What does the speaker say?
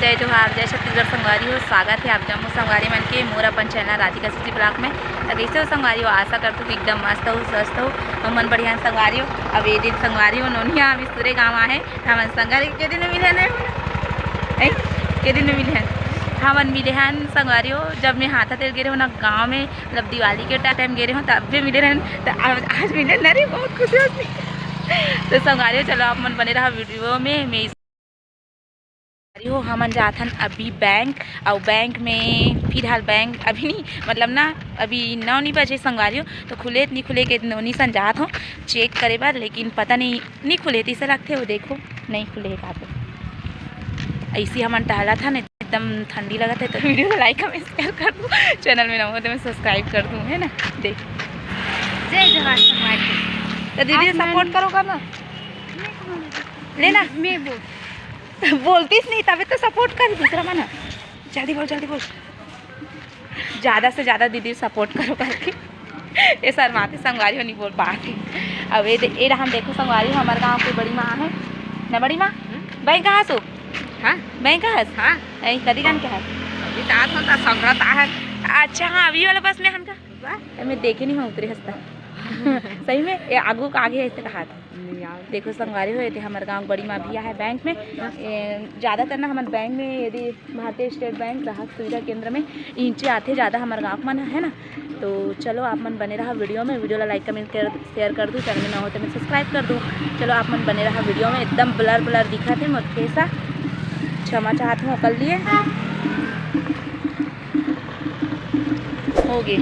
जय जोहार, जय छत्तीसगढ़ संगवारी हो। स्वागत है आप जम्मू संगवारी मन के मोर अपन चैनल राधिका सिटी ब्लॉक में। तो कैसे हो संगवारी हो? आशा करते हो कि एकदम मस्त हो, स्वस्थ हो, हमन बढ़िया संगवारी हो। अब ये दिन संगवारी हो नोनिया अभी सूर्य गाँव आए हमन संगवारी के दिन मिले के दिन में मिले हमन मिले हैं संगवारी हो। जब मैं हाथा तेल गिरे हो ना गाँव में, मतलब दिवाली के टाइम गिरे हो तब भी मिले रहन, तो आज मिले ना रे, बहुत खुशी होती। तो संगवारी हो चलो आप मन बने रहा वीडियो में। मैं हो हमन जाथन अभी बैंक, और बैंक में फिलहाल बैंक अभी नहीं, मतलब ना अभी 9 नहीं बजे संगवारी हो, तो खुले नहीं खुले के नोनी सन जात हो चेक करे बार, लेकिन पता नहीं खुले थे ऐसा लगते। वो देखो नहीं खुले का, तो ऐसी हमन टहला था ना, एकदम ठंडी लगा था। तो वीडियो को लाइक कमेंट शेयर कर दूँ, चैनल में ना हो तो मैं सब्सक्राइब कर दूँ, है ना। देख जय जोहार संगवारी। तो दीदी सपोर्ट करोगा ना, लेना मैं बोलतीस नहीं तभी तो सपोर्ट कर दूसरा माना। जल्दी बोल ज़्यादा से ज़्यादा दीदी सपोर्ट करो करके। ये शर्माते संगवारी हो नहीं बोल पाती। अब ये हम देखो संगवारी हो, हमारे गाँव की बड़ी माँ है ना। बड़ी माँ बैंक कहाँ सो? हाँ बैंक कहाँ? हाँ कदी गान क्या है? है अच्छा। हाँ अभी वाला बस में हम का मैं देखे नहीं हूँ उतरे हंसता। सही में ये आगू का आगे ऐसे कहा था। देखो संगवारी हुए थे हमारे गांव बड़ी माँ भी है बैंक में। ज़्यादातर ना हमारे बैंक में यदि भारतीय स्टेट बैंक ग्राहक सुविधा केंद्र में इंचे आते ज़्यादा हमारे गाँव मन है ना। तो चलो आप मन बने रहा वीडियो में, वीडियो ला लाइक कमेंट शेयर कर दूँ, चैनल में ना हो तो मैं सब्सक्राइब कर दूँ। चलो आप मन बने रहा वीडियो में। एकदम ब्लर दिखा थे मुझे सा, क्षमा चाहती हूँ कर लिए हो गए।